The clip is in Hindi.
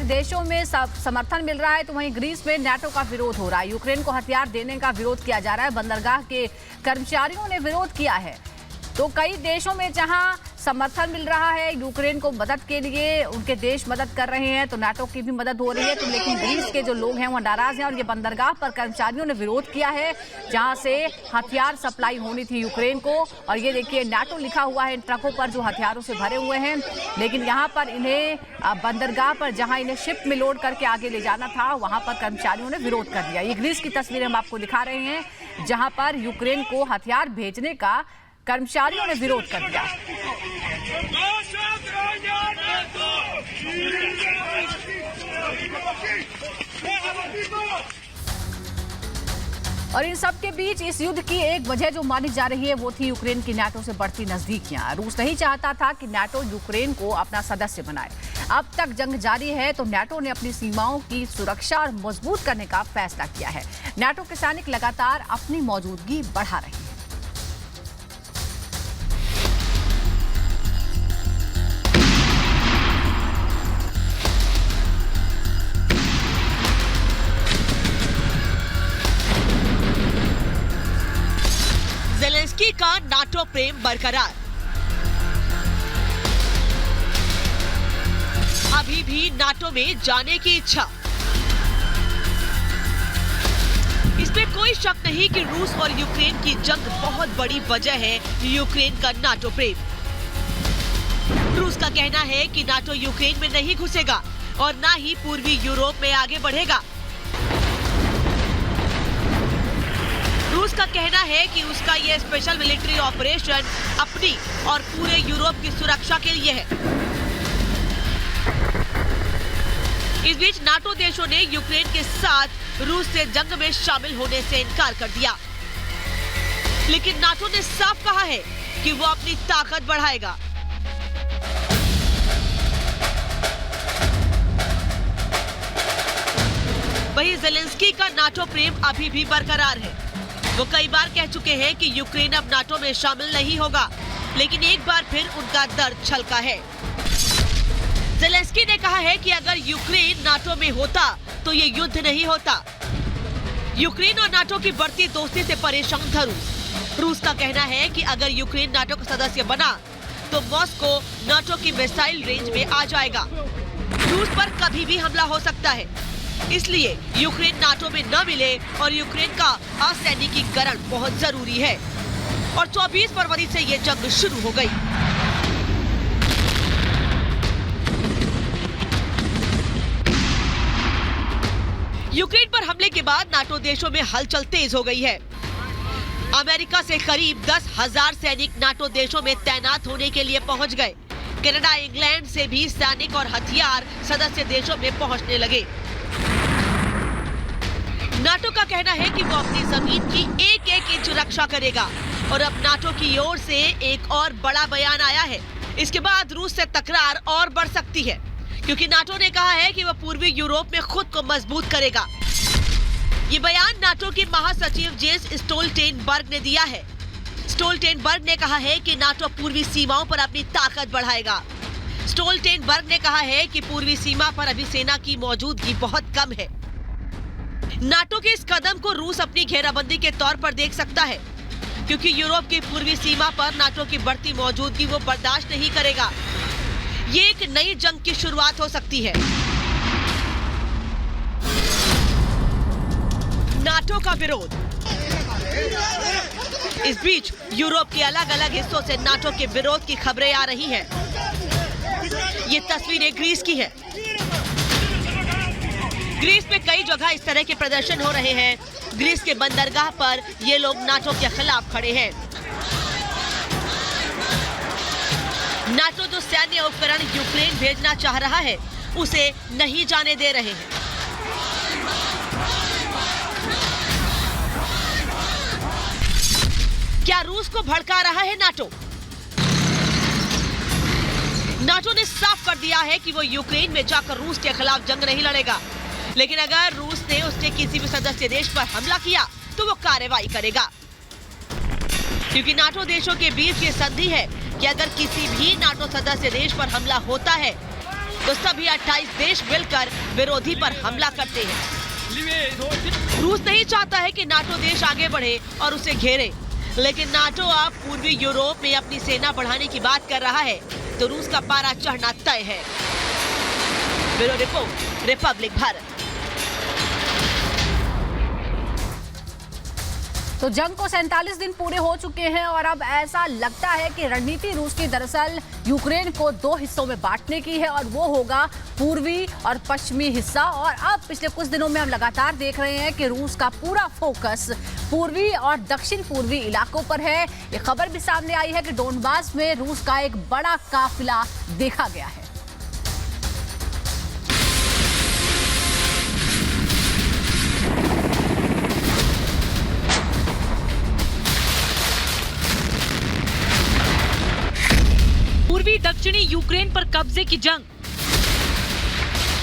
देशों में समर्थन मिल रहा है तो वहीं ग्रीस में नाटो का विरोध हो रहा है। यूक्रेन को हथियार देने का विरोध किया जा रहा है। बंदरगाह के कर्मचारियों ने विरोध किया है। तो कई देशों में जहां समर्थन मिल रहा है यूक्रेन को मदद के लिए, उनके देश मदद कर रहे हैं, तो नाटो की भी मदद हो रही है। तो लेकिन ग्रीस के जो लोग हैं वो नाराज हैं और ये बंदरगाह पर कर्मचारियों ने विरोध किया है जहां से हथियार सप्लाई होनी थी यूक्रेन को। और ये देखिए नाटो लिखा हुआ है इन ट्रकों पर जो हथियारों से भरे हुए हैं, लेकिन यहाँ पर इन्हें बंदरगाह पर जहाँ इन्हें शिप में लोड करके आगे ले जाना था वहाँ पर कर्मचारियों ने विरोध कर दिया। ये ग्रीस की तस्वीरें हम आपको दिखा रहे हैं जहाँ पर यूक्रेन को हथियार भेजने का कर्मचारियों ने विरोध कर दिया। और इन सब के बीच इस युद्ध की एक वजह जो मानी जा रही है वो थी यूक्रेन की नाटो से बढ़ती नजदीकियां। रूस नहीं चाहता था कि नाटो यूक्रेन को अपना सदस्य बनाए। अब तक जंग जारी है तो नाटो ने अपनी सीमाओं की सुरक्षा और मजबूत करने का फैसला किया है। नाटो के सैनिक लगातार अपनी मौजूदगी बढ़ा रहे हैं। ज़ेलेंस्की का नाटो प्रेम बरकरार। अभी भी नाटो में जाने की इच्छा। इसमें कोई शक नहीं कि रूस और यूक्रेन की जंग बहुत बड़ी वजह है यूक्रेन का नाटो प्रेम। रूस का कहना है कि नाटो यूक्रेन में नहीं घुसेगा और ना ही पूर्वी यूरोप में आगे बढ़ेगा। रूस का कहना है कि उसका यह स्पेशल मिलिट्री ऑपरेशन अपनी और पूरे यूरोप की सुरक्षा के लिए है। इस बीच नाटो देशों ने यूक्रेन के साथ रूस से जंग में शामिल होने से इनकार कर दिया, लेकिन नाटो ने साफ कहा है कि वो अपनी ताकत बढ़ाएगा। वहीं ज़ेलेंस्की का नाटो प्रेम अभी भी बरकरार है। वो कई बार कह चुके हैं कि यूक्रेन अब नाटो में शामिल नहीं होगा, लेकिन एक बार फिर उनका दर्द छलका है। ज़ेलेंस्की ने कहा है कि अगर यूक्रेन नाटो में होता तो ये युद्ध नहीं होता। यूक्रेन और नाटो की बढ़ती दोस्ती से परेशान था रूस। रूस का कहना है कि अगर यूक्रेन नाटो का सदस्य बना तो मॉस्को नाटो की मिसाइल रेंज में आ जाएगा। रूस पर कभी भी हमला हो सकता है, इसलिए यूक्रेन नाटो में न मिले और यूक्रेन का असैनिकीकरण बहुत जरूरी है। और 24 फरवरी से ये जंग शुरू हो गई। यूक्रेन पर हमले के बाद नाटो देशों में हलचल तेज हो गई है। अमेरिका से करीब 10,000 सैनिक नाटो देशों में तैनात होने के लिए पहुंच गए। कनाडा, इंग्लैंड से भी सैनिक और हथियार सदस्य देशों में पहुंचने लगे। नाटो का कहना है कि वो अपनी जमीन की एक एक इंच रक्षा करेगा। और अब नाटो की ओर से एक और बड़ा बयान आया है। इसके बाद रूस से तकरार और बढ़ सकती है, क्योंकि नाटो ने कहा है कि वह पूर्वी यूरोप में खुद को मजबूत करेगा। ये बयान नाटो के महासचिव जेंस स्टोल्टेनबर्ग ने दिया है। स्टोल्टेनबर्ग ने कहा है कि नाटो पूर्वी सीमाओं पर अपनी ताकत बढ़ाएगा। स्टोल्टेनबर्ग ने कहा है कि पूर्वी सीमा पर अभी सेना की मौजूदगी बहुत कम है। नाटो के इस कदम को रूस अपनी घेराबंदी के तौर पर देख सकता है, क्योंकि यूरोप की पूर्वी सीमा पर नाटो की बढ़ती मौजूदगी वो बर्दाश्त नहीं करेगा। ये एक नई जंग की शुरुआत हो सकती है। नाटो का विरोध। इस बीच यूरोप के अलग अलग हिस्सों से नाटो के विरोध की खबरें आ रही हैं। ये तस्वीरें ग्रीस की है। ग्रीस में कई जगह इस तरह के प्रदर्शन हो रहे हैं। ग्रीस के बंदरगाह पर ये लोग नाटो के खिलाफ खड़े हैं। नाटो जो सैन्य उपकरण यूक्रेन भेजना चाह रहा है उसे नहीं जाने दे रहे हैं। क्या रूस को भड़का रहा है नाटो? नाटो ने साफ कर दिया है कि वो यूक्रेन में जाकर रूस के खिलाफ जंग नहीं लड़ेगा, लेकिन अगर रूस ने उसके किसी भी सदस्य देश पर हमला किया तो वो कार्रवाई करेगा। क्योंकि नाटो देशों के बीच ये संधि है कि अगर किसी भी नाटो सदस्य देश पर हमला होता है तो सभी 28 देश मिलकर विरोधी पर हमला करते हैं। रूस नहीं चाहता है कि नाटो देश आगे बढ़े और उसे घेरे, लेकिन नाटो अब पूर्वी यूरोप में अपनी सेना बढ़ाने की बात कर रहा है, तो रूस का पारा चढ़ना तय है। Bureau report, Republic Bharat. तो जंग को 47 दिन पूरे हो चुके हैं और अब ऐसा लगता है कि रणनीति रूस की दरअसल यूक्रेन को 2 हिस्सों में बांटने की है और वो होगा पूर्वी और पश्चिमी हिस्सा। और अब पिछले कुछ दिनों में हम लगातार देख रहे हैं कि रूस का पूरा फोकस पूर्वी और दक्षिण पूर्वी इलाकों पर है। ये खबर भी सामने आई है कि डोनबास में रूस का एक बड़ा काफिला देखा गया है। पूर्वी दक्षिणी यूक्रेन पर कब्जे की जंग